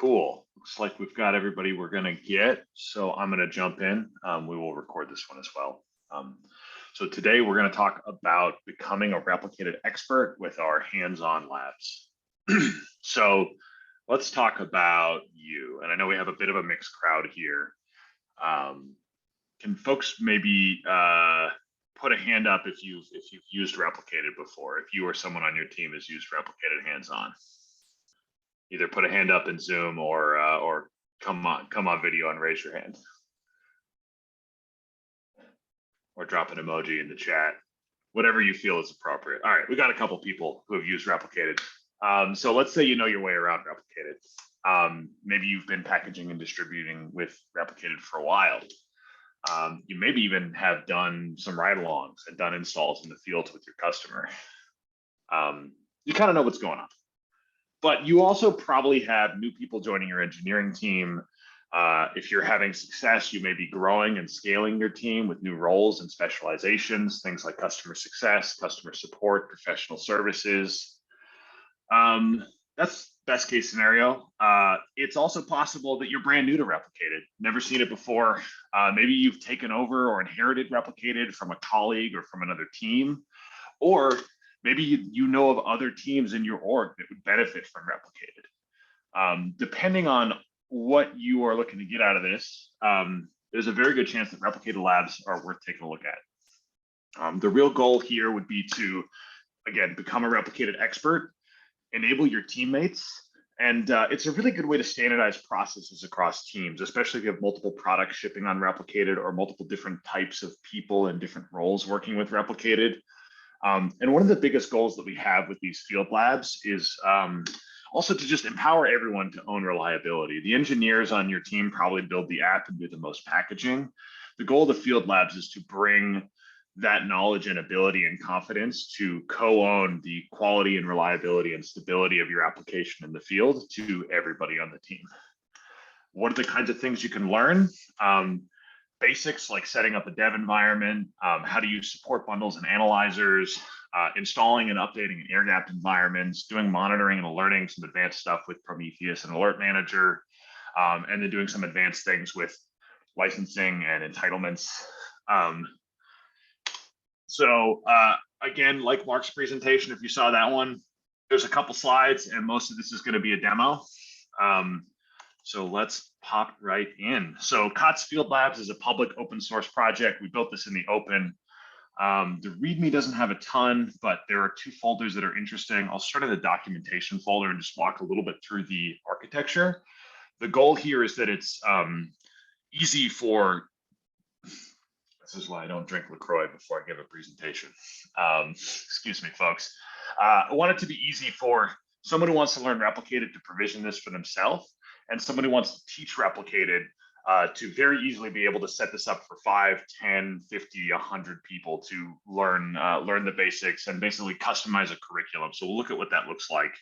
Cool. Looks like we've got everybody we're going to get. So I'm going to jump in. We will record this one as well. So today we're going to talk about becoming a replicated expert with our hands-on labs. So let's talk about you. And I know we have a bit of a mixed crowd here. Can folks maybe put a hand up if you've used replicated before, if you or someone on your team has used replicated hands-on? Either put a hand up in Zoom or come on video and raise your hand, or drop an emoji in the chat, whatever you feel is appropriate. All right, we got a couple people who have used replicated. So let's say you know your way around replicated. Maybe you've been packaging and distributing with replicated for a while. You maybe even have done some ride-alongs and done installs in the field with your customer. You kind of know what's going on. But you also probably have new people joining your engineering team. If you're having success, you may be growing and scaling your team with new roles and specializations, things like customer success, customer support, professional services. That's best case scenario. It's also possible that you're brand new to replicated, never seen it before. Maybe you've taken over or inherited replicated from a colleague or from another team, or maybe you know of other teams in your org that would benefit from replicated. Depending on what you are looking to get out of this, there's a very good chance that replicated labs are worth taking a look at. The real goal here would be to, again, become a replicated expert, enable your teammates, and it's a really good way to standardize processes across teams, especially if you have multiple products shipping on replicated or multiple different types of people and different roles working with replicated. And one of the biggest goals that we have with these field labs is also to just empower everyone to own reliability. The engineers on your team probably build the app and do the most packaging. The goal of the field labs is to bring that knowledge and ability and confidence to co-own the quality and reliability and stability of your application in the field to everybody on the team. What are the kinds of things you can learn? Basics like setting up a dev environment, how to use support bundles and analyzers, installing and updating air-gapped environments, doing monitoring and alerting, some advanced stuff with Prometheus and Alert Manager, and then doing some advanced things with licensing and entitlements. Again, like Mark's presentation, if you saw that one, there's a couple slides and most of this is going to be a demo. So let's pop right in. So COTS Field Labs is a public open source project. We built this in the open. The README doesn't have a ton, but there are two folders that are interesting. I'll start in the documentation folder and just walk a little bit through the architecture. The goal here is that it's easy for, this is why I don't drink LaCroix before I give a presentation. Excuse me, folks. I want it to be easy for someone who wants to learn replicated to provision this for themselves, and somebody who wants to teach replicated to very easily be able to set this up for 5, 10, 50, 100 people to learn the basics and basically customize a curriculum. So we'll look at what that looks like.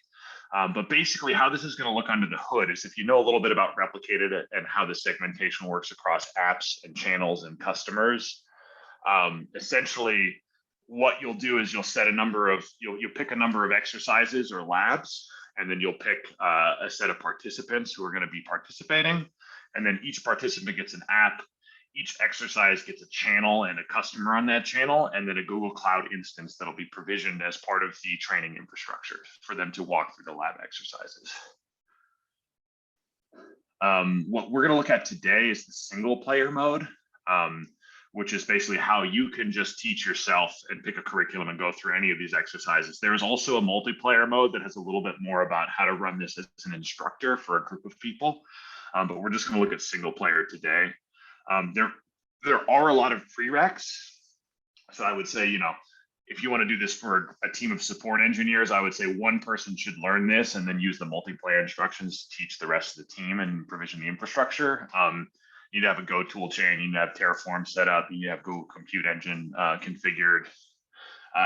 But basically how this is going to look under the hood is if you know a little bit about replicated and how the segmentation works across apps and channels and customers, essentially what you'll do is you'll set a number of, you'll pick a number of exercises or labs, and then you'll pick a set of participants who are going to be participating. And then each participant gets an app, each exercise gets a channel and a customer on that channel, and then a Google Cloud instance that'll be provisioned as part of the training infrastructure for them to walk through the lab exercises. What we're going to look at today is the single player mode, which is basically how you can just teach yourself and pick a curriculum and go through any of these exercises. There is also a multiplayer mode that has a little bit more about how to run this as an instructor for a group of people. But we're just going to look at single player today. There are a lot of prereqs. So I would say, if you want to do this for a team of support engineers, I would say one person should learn this and then use the multiplayer instructions to teach the rest of the team and provision the infrastructure. You need to have a Go tool chain, you need to have Terraform set up, you need to have Google Compute Engine configured.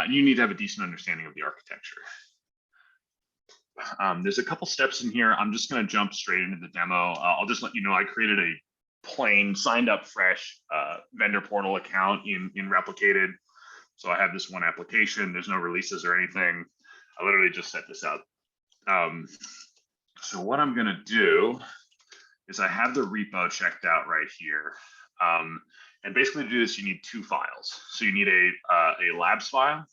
You need to have a decent understanding of the architecture. There's a couple steps in here. I'm just going to jump straight into the demo. I'll just let you know I created a plain signed up fresh vendor portal account in replicated. So I have this one application. There's no releases or anything. I literally just set this up. So what I'm going to do is I have the repo checked out right here. And basically to do this, you need two files. So you need a labs file,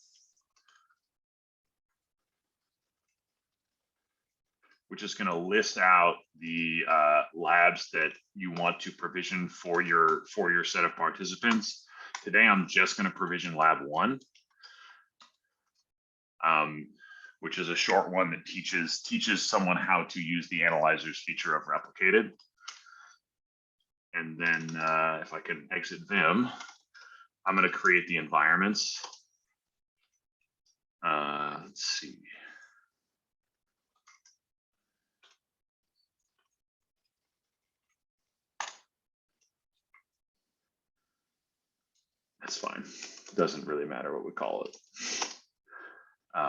which is going to list out the labs that you want to provision for your set of participants. Today, I'm just going to provision lab 1, which is a short one that teaches someone how to use the analyzers feature of Replicated. And then if I can exit Vim, I'm going to create the environments. Let's see. That's fine. It doesn't really matter what we call it.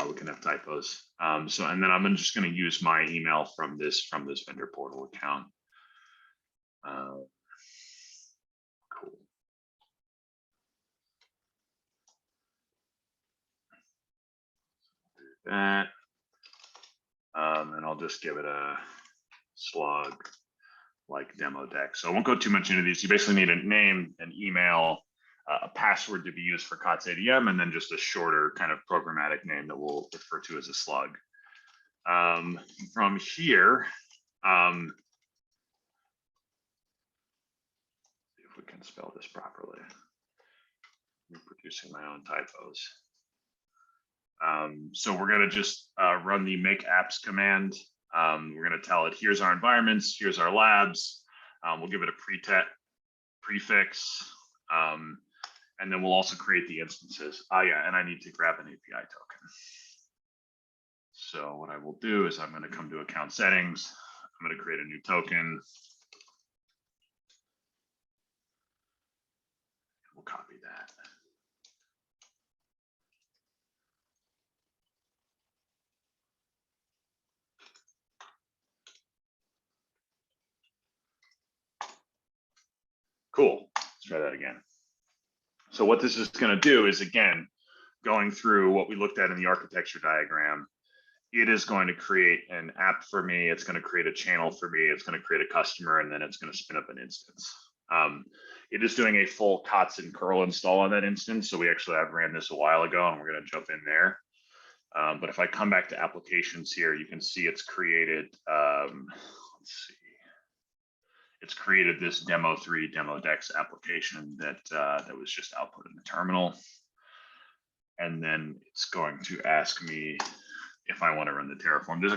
We can have typos. And then I'm just going to use my email from this vendor portal account. Cool. Do that. And I'll just give it a slug like demo deck. So I won't go too much into these. You basically need a name, an email, a password to be used for COTS ADM, and then just a shorter kind of programmatic name that we'll refer to as a slug. From here, see if we can spell this properly. I'm producing my own typos. So we're going to just run the make apps command. We're going to tell it, here's our environments, here's our labs. We'll give it a prefix. And then we'll also create the instances. Yeah, and I need to grab an API token. So what I will do is I'm going to come to account settings. I'm going to create a new token. We'll copy that. Cool. Let's try that again. So what this is going to do is, again, going through what we looked at in the architecture diagram, it is going to create an app for me. It's going to create a channel for me. It's going to create a customer, and then it's going to spin up an instance. It is doing a full COTS and curl install on that instance. So we actually have ran this a while ago, and we're going to jump in there. But if I come back to applications here, you can see it's created, let's see. It's created this demo3 demo dex application that was just output in the terminal. And then it's going to ask me if I want to run the Terraform. There's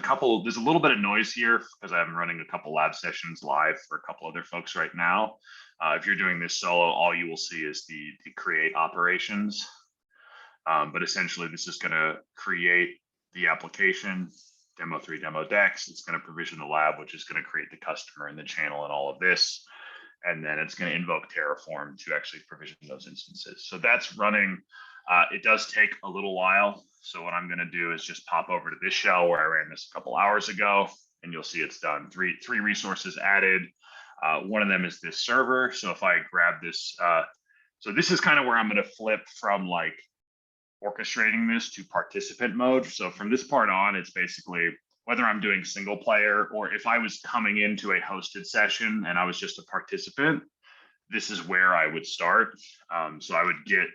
a little bit of noise here because I'm running a couple lab sessions live for a couple other folks right now. If you're doing this solo, all you will see is the create operations. But essentially, this is going to create the application, demo3 demo dex. It's going to provision the lab, which is going to create the customer and the channel and all of this. And then it's going to invoke Terraform to actually provision those instances. So that's running. It does take a little while. So what I'm going to do is just pop over to this shell where I ran this a couple hours ago, and you'll see it's done. Three resources added. One of them is this server. So if I grab this, so this is kind of where I'm going to flip from like orchestrating this to participant mode. So from this part on, it's basically whether I'm doing single player or if I was coming into a hosted session and I was just a participant, this is where I would start. So I would get,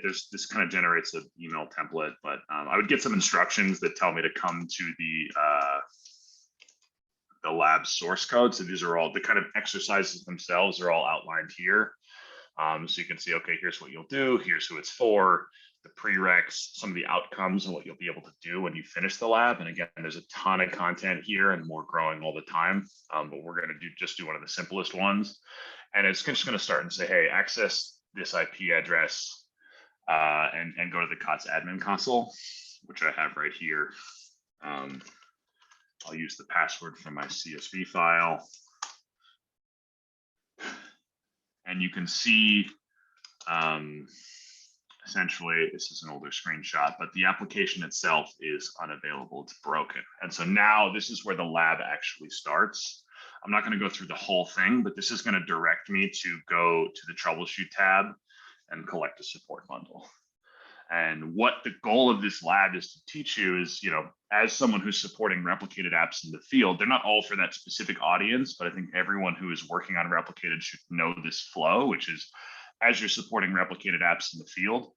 this kind of generates an email template, but I would get some instructions that tell me to come to the lab source code. So these are all the kind of exercises themselves are all outlined here. So you can see, okay, here's what you'll do. Here's who it's for, the prereqs, some of the outcomes and what you'll be able to do when you finish the lab. And again, there's a ton of content here and more growing all the time. But we're going to just do one of the simplest ones. And it's just going to start and say, hey, access this IP address and go to the COTS admin console, which I have right here. I'll use the password from my CSV file. And you can see, essentially, this is an older screenshot, but the application itself is unavailable, it's broken. And so now this is where the lab actually starts. I'm not going to go through the whole thing, but this is going to direct me to go to the troubleshoot tab and collect a support bundle. And what the goal of this lab is to teach you is, as someone who's supporting replicated apps in the field, they're not all for that specific audience, but I think everyone who is working on replicated should know this flow, which is as you're supporting replicated apps in the field,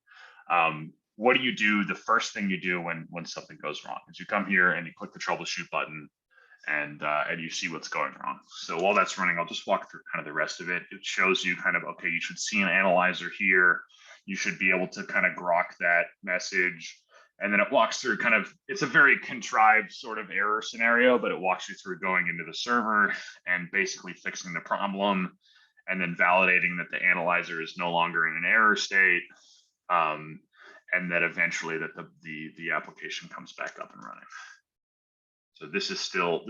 what do you do? The first thing you do when something goes wrong is you come here and you click the troubleshoot button, and you see what's going wrong. So while that's running, I'll just walk through kind of the rest of it. It shows you kind of, okay, you should see an analyzer here. You should be able to kind of grok that message. And then it walks through kind of, it's a very contrived sort of error scenario, but it walks you through going into the server and basically fixing the problem, and then validating that the analyzer is no longer in an error state, and that eventually that the application comes back up and running. So this is still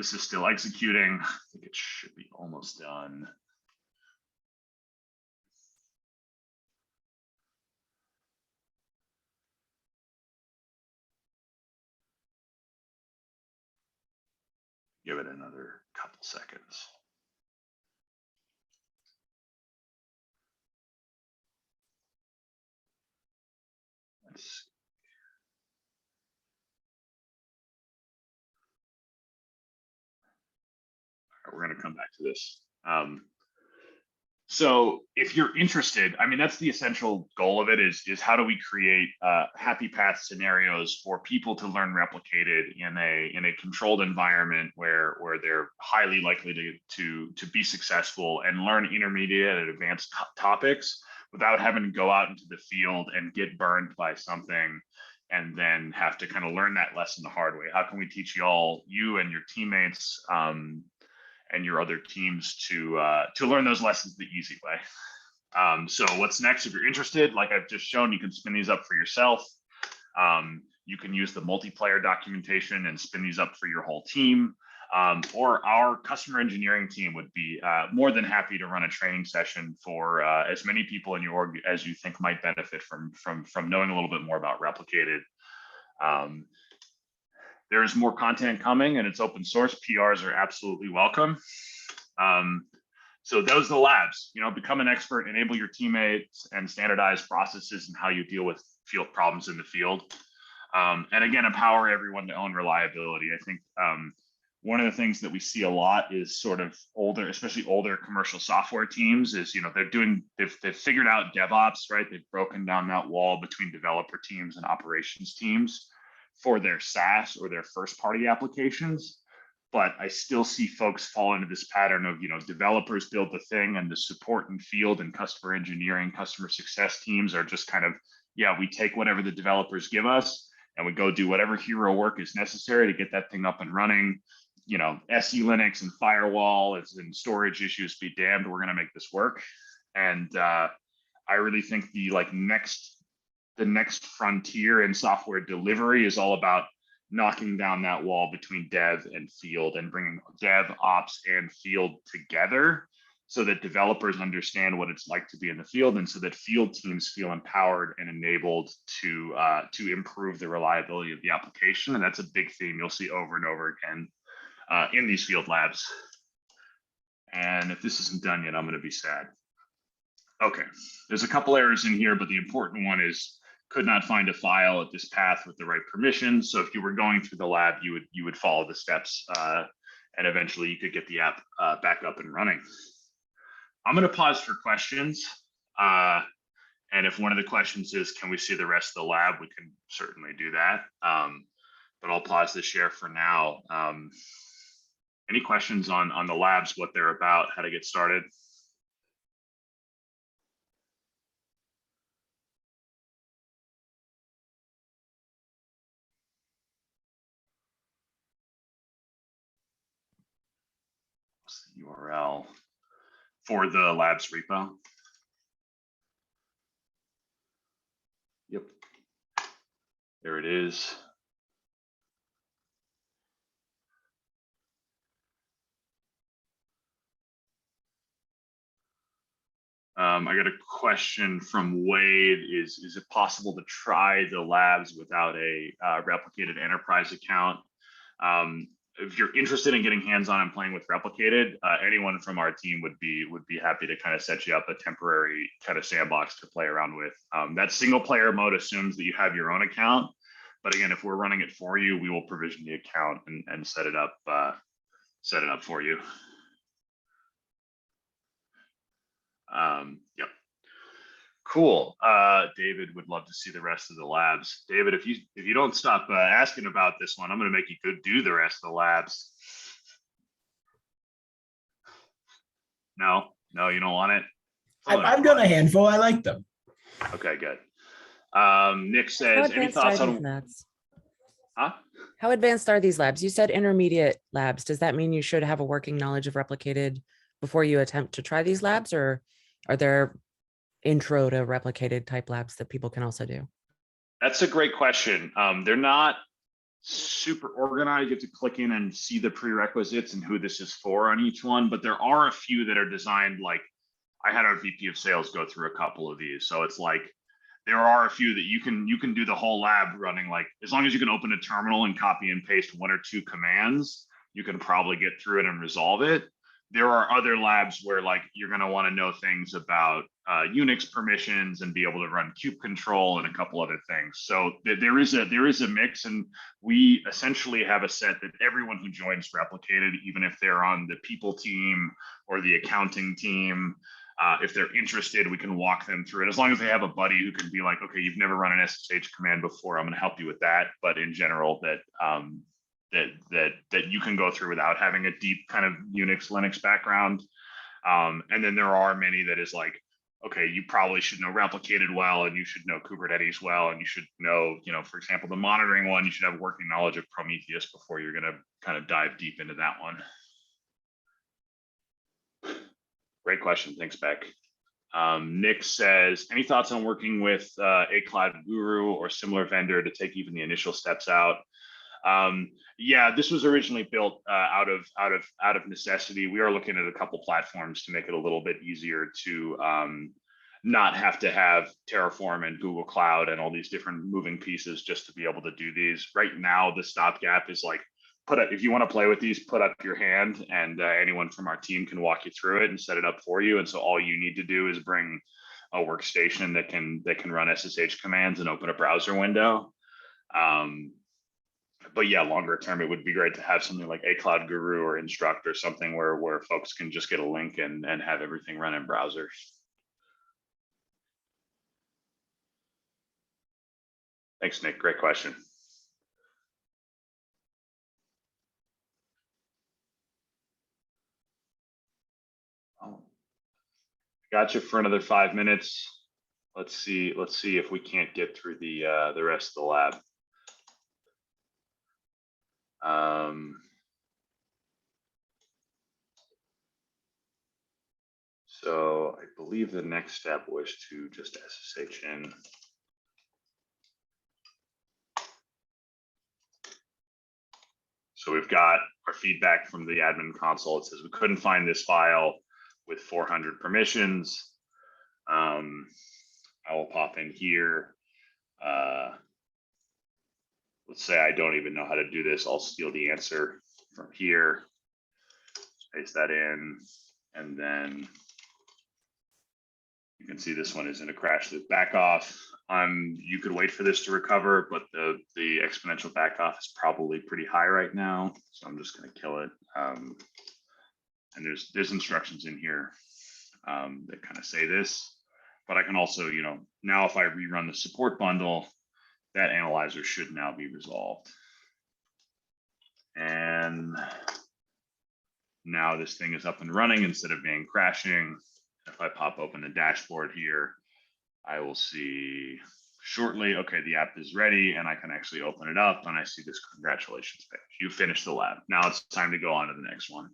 executing. I think it should be almost done. Give it another couple seconds. We're going to come back to this. So if you're interested, I mean, that's the essential goal of it is how do we create happy path scenarios for people to learn replicated in a controlled environment where they're highly likely to be successful and learn intermediate and advanced topics without having to go out into the field and get burned by something and then have to kind of learn that lesson the hard way. How can we teach you and your teammates and your other teams to learn those lessons the easy way? So what's next? If you're interested, like I've just shown, you can spin these up for yourself. You can use the multiplayer documentation and spin these up for your whole team. Or our customer engineering team would be more than happy to run a training session for as many people in your org as you think might benefit from knowing a little bit more about replicated. There's more content coming, and it's open source. PRs are absolutely welcome. So those are the labs. Become an expert, enable your teammates, and standardize processes and how you deal with field problems in the field. And again, empower everyone to own reliability. I think one of the things that we see a lot is sort of older, especially older commercial software teams, is they've figured out DevOps, right? They've broken down that wall between developer teams and operations teams for their SaaS or their first party applications. But I still see folks fall into this pattern of, developers build the thing and the support and field and customer engineering, customer success teams are just kind of, we take whatever the developers give us and we go do whatever hero work is necessary to get that thing up and running. SE Linux and firewall and storage issues be damned, we're going to make this work. And I really think the next frontier in software delivery is all about knocking down that wall between dev and field and bringing dev, ops, and field together so that developers understand what it's like to be in the field, and so that field teams feel empowered and enabled to improve the reliability of the application. And that's a big theme you'll see over and over again in these field labs. And if this isn't done yet, I'm going to be sad. Okay, there's a couple errors in here, but the important one is could not find a file at this path with the right permissions. So if you were going through the lab, you would follow the steps and eventually you could get the app back up and running. I'm going to pause for questions. And if one of the questions is, can we see the rest of the lab? We can certainly do that. But I'll pause the share for now. Any questions on the labs, what they're about, how to get started? What's the URL for the labs repo? Yep, there it is. I got a question from Wade. Is it possible to try the labs without a replicated enterprise account? if you're interested in getting hands-on and playing with Replicated, anyone from our team would be happy to kind of set you up a temporary kind of sandbox to play around with. That single player mode assumes that you have your own account, but again, if we're running it for you, we will provision the account and set it up for you. Yep. Cool. David would love to see the rest of the labs. David, if you don't stop asking about this one, I'm going to make you go do the rest of the labs. No, you don't want it. I've done a handful. I like them. Okay, good. Nick says, any thoughts on labs? Huh? How advanced are these labs? You said intermediate labs. Does that mean you should have a working knowledge of Replicated before you attempt to try these labs, or are there intro to Replicated type labs that people can also do? That's a great question. They're not super organized. You have to click in and see the prerequisites and who this is for on each one, but there are a few that are designed, like I had our VP of sales go through a couple of these. So it's like, there are a few that you can do the whole lab running, like as long as you can open a terminal and copy and paste 1 or 2 commands, you can probably get through it and resolve it. There are other labs where like you're going to want to know things about Unix permissions and be able to run kube control and a couple other things. So there is a mix, and we essentially have a set that everyone who joins Replicated, even if they're on the people team or the accounting team, if they're interested, we can walk them through it, as long as they have a buddy who can be like, okay, you've never run an SSH command before, I'm going to help you with that. But in general, that you can go through without having a deep kind of Unix Linux background. And then there are many that is like, okay, you probably should know Replicated well, and you should know Kubernetes well, and you should know, for example, the monitoring one, you should have working knowledge of Prometheus before you're going to kind of dive deep into that one. Great question. Thanks, Beck. Nick says, any thoughts on working with a cloud guru or similar vendor to take even the initial steps out? Yeah, this was originally built out of necessity. We are looking at a couple platforms to make it a little bit easier to not have to have Terraform and Google Cloud and all these different moving pieces just to be able to do these. Right now, the stopgap is like, if you want to play with these, put up your hand, and anyone from our team can walk you through it and set it up for you. And so all you need to do is bring a workstation that can run SSH commands and open a browser window. But yeah, longer term, it would be great to have something like a Cloud Guru or Instruct or something where folks can just get a link and have everything run in browsers. Thanks, Nick. Great question. Got you for another 5 minutes. Let's see if we can't get through the rest of the lab. So I believe the next step was to just SSH in. So we've got our feedback from the admin console. It says we couldn't find this file with 400 permissions. I will pop in here. Let's say I don't even know how to do this. I'll steal the answer from here, paste that in, and then you can see this one is in a crash loop back off. You could wait for this to recover, but the exponential back off is probably pretty high right now. So I'm just going to kill it. And there's instructions in here that kind of say this, but I can also, now if I rerun the support bundle, that analyzer should now be resolved. And now this thing is up and running instead of being crashing. If I pop open the dashboard here, I will see shortly, okay, the app is ready, and I can actually open it up and I see this congratulations page. You finished the lab. Now it's time to go on to the next one.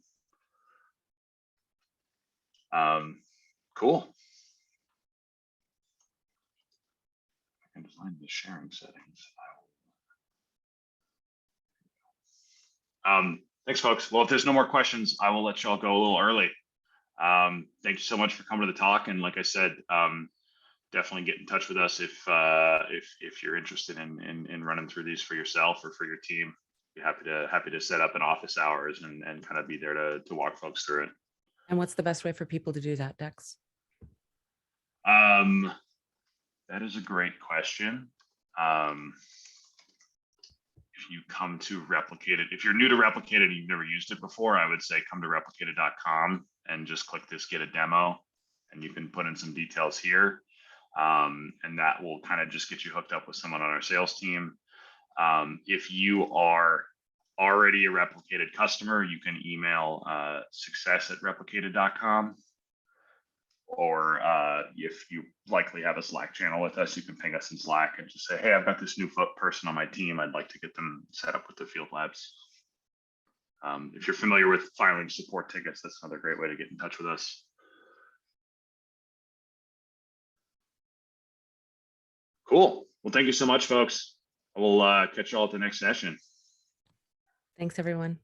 Cool. I can find the sharing settings. Thanks, folks. Well, if there's no more questions, I will let y'all go a little early. Thank you so much for coming to the talk. And like I said, definitely get in touch with us if you're interested in running through these for yourself or for your team. be happy to set up an office hours and kind of be there to walk folks through it. And what's the best way for people to do that, Dex? That is a great question. If you come to Replicated, if you're new to Replicated and you've never used it before, I would say come to replicated.com and just click this get a demo, and you can put in some details here. And that will kind of just get you hooked up with someone on our sales team. If you are already a Replicated customer, you can email success@replicated.com. Or if you likely have a Slack channel with us, you can ping us in Slack and just say, hey, I've got this new person on my team. I'd like to get them set up with the field labs. If you're familiar with filing support tickets, that's another great way to get in touch with us. Cool. Well, thank you so much, folks. We'll catch you all at the next session. Thanks, everyone.